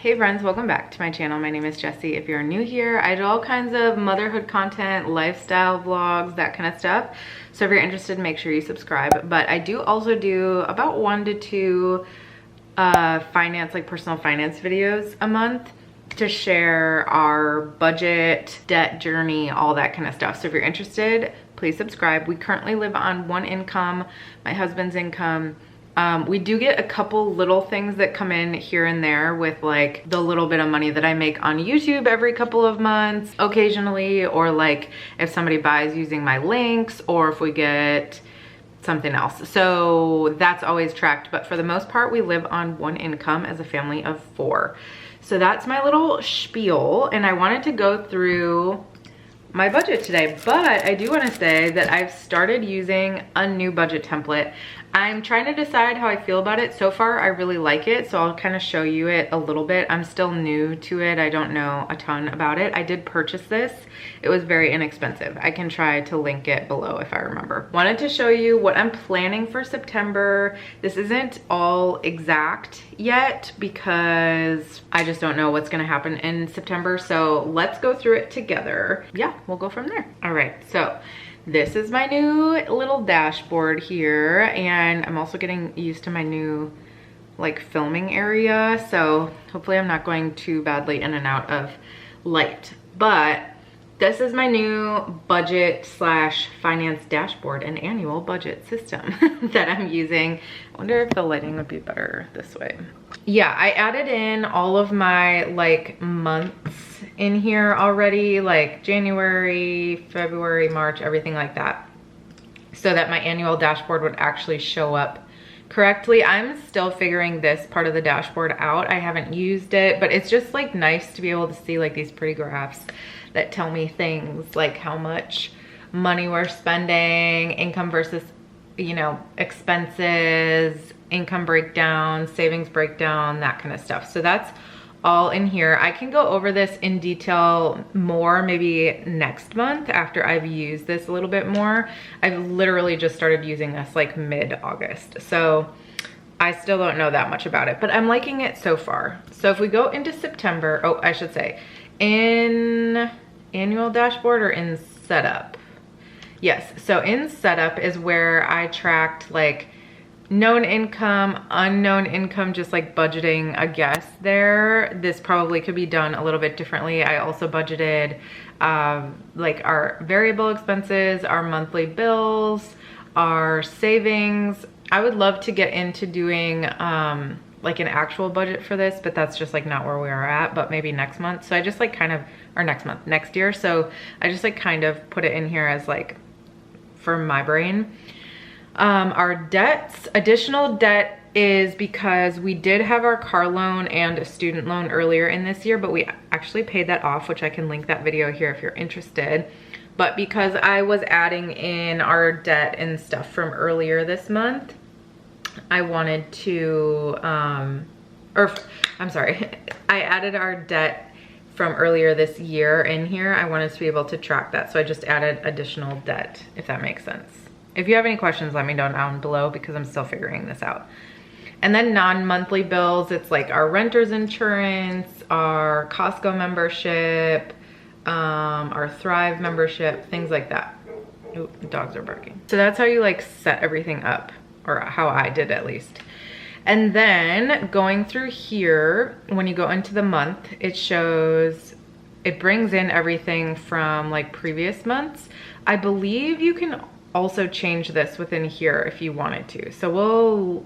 Hey friends, welcome back to my channel. My name is Jessie. If you're new here, I do all kinds of motherhood content, lifestyle vlogs, that kind of stuff. So if you're interested, make sure you subscribe. But I do also do about 1 to 2 personal finance videos a month to share our budget, debt journey, all that kind of stuff. So if you're interested, please subscribe. We currently live on 1 income, my husband's income. We do get a couple little things that come in here and there with like the little bit of money that I make on YouTube every couple of months occasionally, or like if somebody buys using my links, or if we get something else. So that's always tracked, but for the most part we live on 1 income as a family of 4. So that's my little spiel, and I wanted to go through my budget today, but I do want to say that I've started using a new budget template. I'm trying to decide how I feel about it. So far, I really like it, so I'll kind of show you it a little bit. I'm still new to it. I don't know a ton about it. I did purchase this. It was very inexpensive. I can try to link it below if I remember. Wanted to show you what I'm planning for September. This isn't all exact yet because I just don't know what's gonna happen in September. So let's go through it together. Yeah, we'll go from there. All right, so this is my new little dashboard here, and I'm also getting used to my new like filming area, so hopefully I'm not going too badly in and out of light. But this is my new budget slash finance dashboard and annual budget system that I'm using. I wonder if the lighting would be better this way. Yeah, I added in all of my like months in here already, like January, February, March, everything like that, so that my annual dashboard would actually show up correctly. I'm still figuring this part of the dashboard out. I haven't used it, but it's just like nice to be able to see like these pretty graphs that tell me things like how much money we're spending, income versus, you know, expenses, income breakdown, savings breakdown, that kind of stuff. So that's all in here. I can go over this in detail more maybe next month after I've used this a little bit more. I've literally just started using this like mid-August, so I still don't know that much about it, but I'm liking it so far. So if we go into September, oh, I should say, in annual dashboard or in setup? Yes, so in setup is where I tracked like known income, unknown income, just like budgeting a guess there. This probably could be done a little bit differently. I also budgeted like our variable expenses, our monthly bills, our savings. I would love to get into doing like an actual budget for this, but that's just like not where we are at, but maybe next month. So I just like kind of, or next year. So I just like kind of put it in here as like for my brain. Our debts, additional debt is because we did have our car loan and a student loan earlier in this year, but we actually paid that off, which I can link that video here if you're interested. But because I was adding in our debt and stuff from earlier this month, I wanted to, I added our debt from earlier this year in here. I wanted to be able to track that. So I just added additional debt, if that makes sense. If you have any questions, let me know down below because I'm still figuring this out. And then non-monthly bills, it's like our renter's insurance, our Costco membership, our Thrive membership, things like that. Ooh, the dogs are barking. So that's how you like set everything up, or how I did at least. And then going through here, when you go into the month, it shows, it brings in everything from like previous months. I believe you can also change this within here if you wanted to. So we'll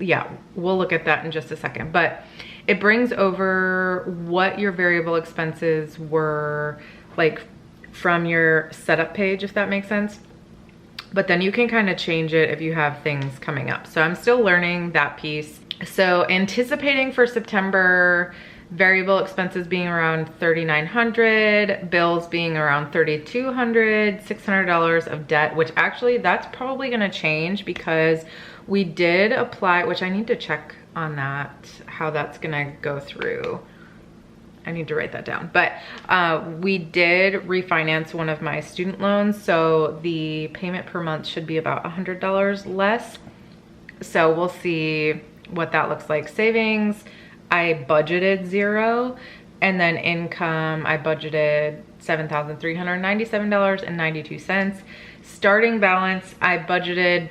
look at that in just a second, but it brings over what your variable expenses were like from your setup page, if that makes sense. But then you can kind of change it if you have things coming up. So I'm still learning that piece. So anticipating for September, variable expenses being around $3,900, bills being around $3,200, $600 of debt, which actually that's probably gonna change because we did apply, which I need to check on that, how that's gonna go through. I need to write that down. But we did refinance one of my student loans, so the payment per month should be about $100 less. So we'll see what that looks like. Savings, I budgeted 0. And then income, I budgeted $7,397.92. Starting balance, I budgeted,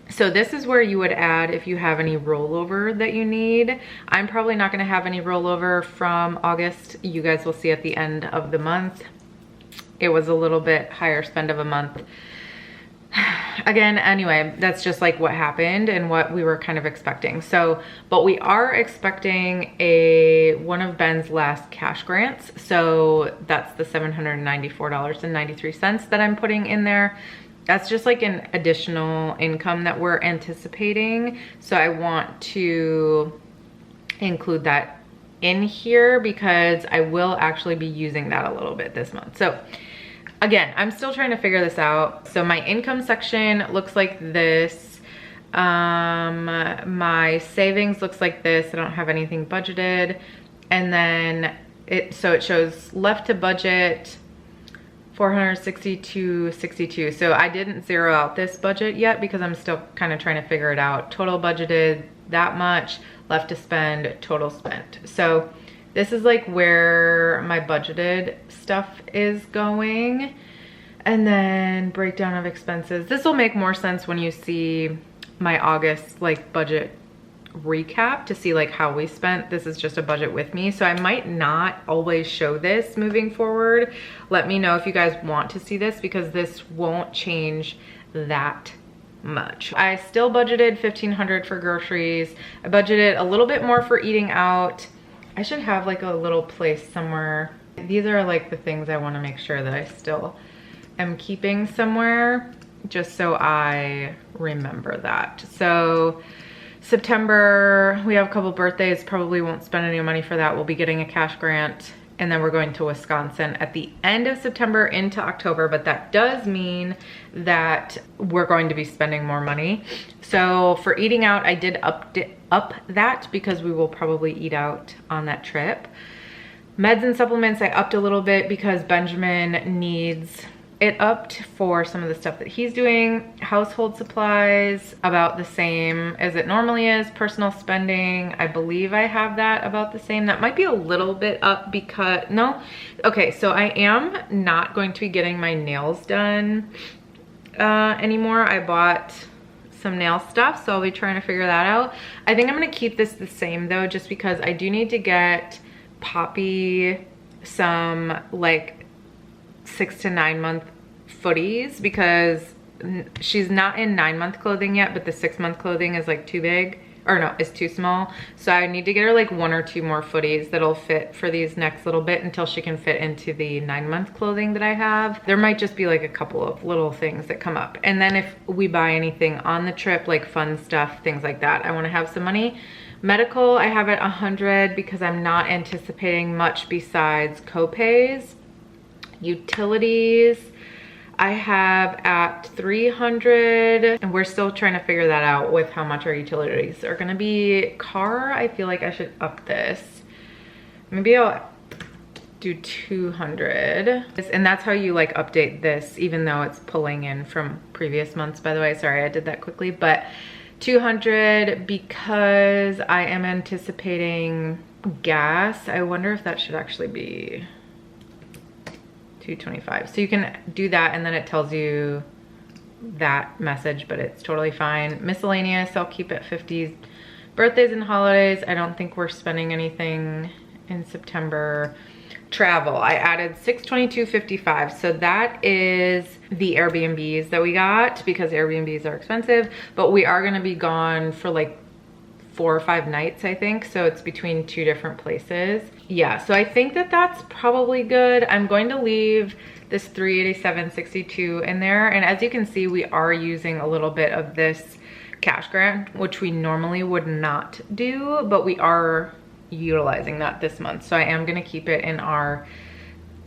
so this is where you would add if you have any rollover that you need. I'm probably not gonna have any rollover from August. You guys will see at the end of the month. It was a little bit higher spend of a month. Again, anyway, that's just like what happened and what we were kind of expecting. So, but we are expecting one of Ben's last cash grants. So that's the $794.93 that I'm putting in there. That's just like an additional income that we're anticipating. So I want to include that in here because I will actually be using that a little bit this month. So again, I'm still trying to figure this out. So my income section looks like this. My savings looks like this. I don't have anything budgeted. And then it shows left to budget $462.62. So I didn't zero out this budget yet because I'm still kind of trying to figure it out. Total budgeted that much, left to spend, total spent. So this is like where my budgeted stuff is going. And then breakdown of expenses. This will make more sense when you see my August like budget recap to see like how we spent. This is just a budget with me. So I might not always show this moving forward. Let me know if you guys want to see this because this won't change that much. I still budgeted $1,500 for groceries. I budgeted a little bit more for eating out. I should have like a little place somewhere. These are like the things I want to make sure that I still am keeping somewhere just so I remember that. So September, we have a couple birthdays, probably won't spend any money for that. We'll be getting a cash grant and then we're going to Wisconsin at the end of September into October, but that does mean that we're going to be spending more money. So for eating out, I did up that because we will probably eat out on that trip. Meds and supplements, I upped a little bit because Benjamin needs it upped for some of the stuff that he's doing. Household supplies, about the same as it normally is. Personal spending, I believe I have that about the same. That might be a little bit up because, no. Okay, so I am not going to be getting my nails done anymore. I bought some nail stuff, so I'll be trying to figure that out. I think I'm gonna keep this the same though, just because I do need to get Poppy some like 6 to 9 month footies because she's not in 9-month clothing yet, but the 6-month clothing is like too big, or no, it's too small. So I need to get her like 1 or 2 more footies that'll fit for these next little bit until she can fit into the 9-month clothing that I have. There might just be like a couple of little things that come up. And then if we buy anything on the trip, like fun stuff, things like that, I wanna have some money. Medical, I have at 100 because I'm not anticipating much besides co-pays. Utilities, I have at 300, and we're still trying to figure that out with how much our utilities are gonna be. Car, I feel like I should up this. Maybe I'll do 200. And that's how you like update this, even though it's pulling in from previous months, by the way. Sorry, I did that quickly, but 200 because I am anticipating gas. I wonder if that should actually be 225. So you can do that and then it tells you that message, but it's totally fine. Miscellaneous, I'll keep at 50. Birthdays and holidays, I don't think we're spending anything in September. Travel, I added $622.55. So that is the Airbnbs that we got because Airbnbs are expensive, but we are gonna be gone for like 4 or 5 nights, I think. So it's between 2 different places. Yeah, so I think that that's probably good. I'm going to leave this $387.62 in there. And as you can see, we are using a little bit of this cash grant, which we normally would not do, but we are utilizing that this month. So I am gonna keep it in our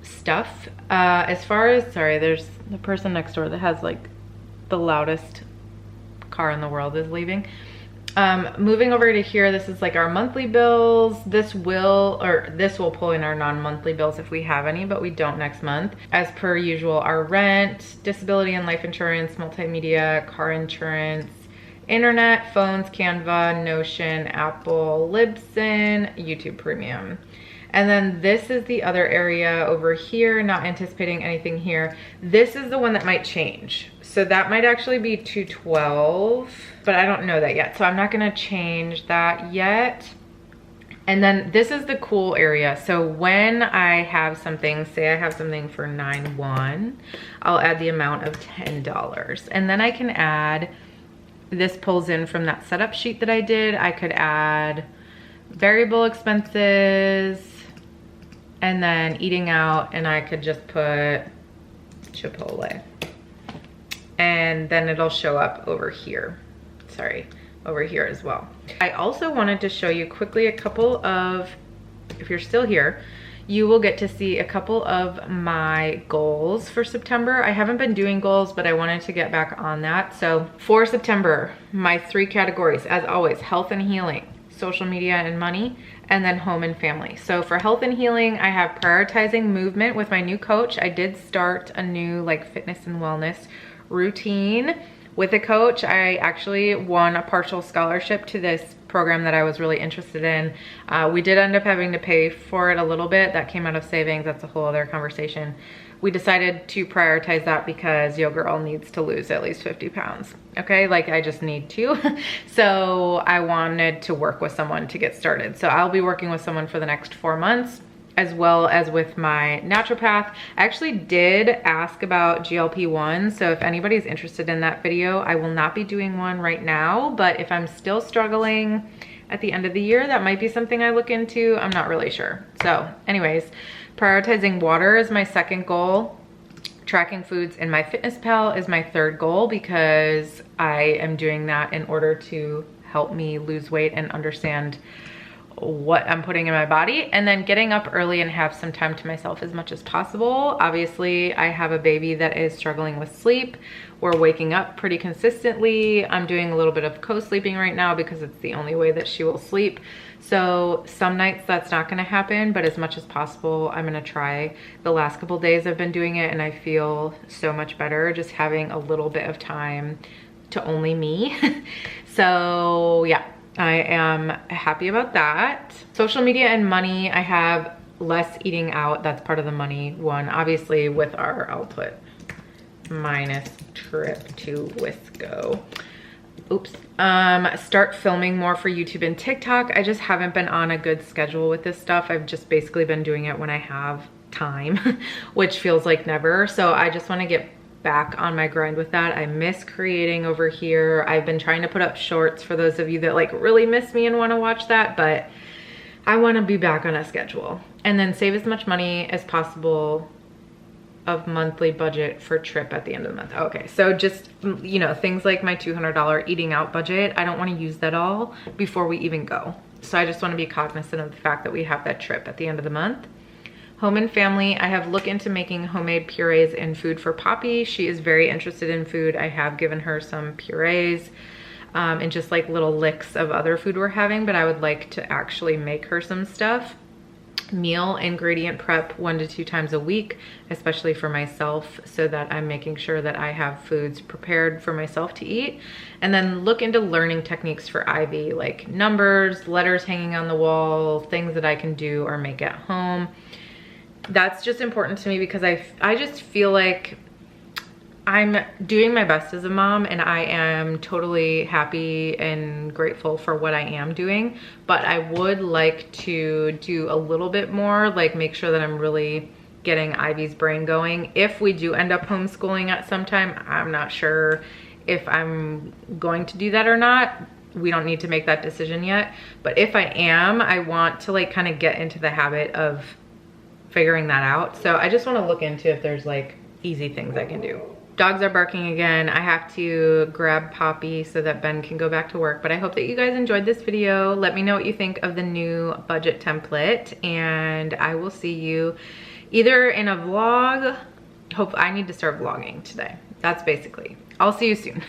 stuff. As far as, sorry, there's the person next door that has like the loudest car in the world is leaving. Moving over to here, this is like our monthly bills. This will pull in our non-monthly bills if we have any, but we don't next month. As per usual, our rent, disability and life insurance, multimedia, car insurance, internet, phones, Canva, Notion, Apple, Libsyn, YouTube Premium. And then this is the other area over here, not anticipating anything here. This is the one that might change. So that might actually be 212, but I don't know that yet. So I'm not gonna change that yet. And then this is the cool area. So when I have something, say I have something for 9/1, I'll add the amount of $10. And then I can add, this pulls in from that setup sheet that I did. I could add variable expenses, and then eating out, and I could just put Chipotle. And then it'll show up over here. Sorry, over here as well. I also wanted to show you quickly a couple of, if you're still here, you will get to see a couple of my goals for September. I haven't been doing goals, but I wanted to get back on that. So for September, my 3 categories, as always, health and healing, social media and money, and then home and family. So for health and healing, I have prioritizing movement with my new coach. I did start a new like fitness and wellness routine with a coach. I actually won a partial scholarship to this program that I was really interested in. We did end up having to pay for it a little bit. That came out of savings. That's a whole other conversation. We decided to prioritize that because Yo Girl needs to lose at least 50 pounds. Okay, like I just need to. So I wanted to work with someone to get started. So I'll be working with someone for the next 4 months, as well as with my naturopath. I actually did ask about GLP1, so if anybody's interested in that video, I will not be doing one right now, but if I'm still struggling at the end of the year, that might be something I look into. I'm not really sure. So anyways, prioritizing water is my second goal. Tracking foods in MyFitnessPal is my third goal, because I am doing that in order to help me lose weight and understand what I'm putting in my body. And then getting up early and have some time to myself as much as possible. Obviously, I have a baby that is struggling with sleep. We're waking up pretty consistently. I'm doing a little bit of co-sleeping right now because it's the only way that she will sleep. So some nights that's not gonna happen, but as much as possible, I'm gonna try. The last couple days I've been doing it and I feel so much better just having a little bit of time to only me. So yeah, I am happy about that. Social media and money, I have less eating out. That's part of the money one, obviously, with our output minus trip to Wisco. Oops. Start filming more for YouTube and TikTok. I just haven't been on a good schedule with this stuff. I've just basically been doing it when I have time, which feels like never. So I just want to get back on my grind with that. I miss creating over here. I've been trying to put up shorts for those of you that like really miss me and want to watch that, but I want to be back on a schedule. And then save as much money as possible of monthly budget for trip at the end of the month. Okay, so just, you know, things like my $200 eating out budget, I don't want to use that all before we even go. So I just want to be cognizant of the fact that we have that trip at the end of the month. Home and family, I have looked into making homemade purees and food for Poppy. She is very interested in food. I have given her some purees and just like little licks of other food we're having, but I would like to actually make her some stuff. Meal ingredient prep 1 to 2 times a week, especially for myself, so that I'm making sure that I have foods prepared for myself to eat. And then look into learning techniques for Ivy, like numbers, letters hanging on the wall, things that I can do or make at home. That's just important to me because I just feel like I'm doing my best as a mom, and I am totally happy and grateful for what I am doing, but I would like to do a little bit more, like make sure that I'm really getting Ivy's brain going. If we do end up homeschooling at some time, I'm not sure if I'm going to do that or not. We don't need to make that decision yet, but if I am, I want to like kind of get into the habit of figuring that out. So I just want to look into if there's like easy things I can do. Dogs are barking again. I have to grab Poppy so that Ben can go back to work, but I hope that you guys enjoyed this video. Let me know what you think of the new budget template, and I will see you either in a vlog. I need to start vlogging today. That's basically. I'll see you soon.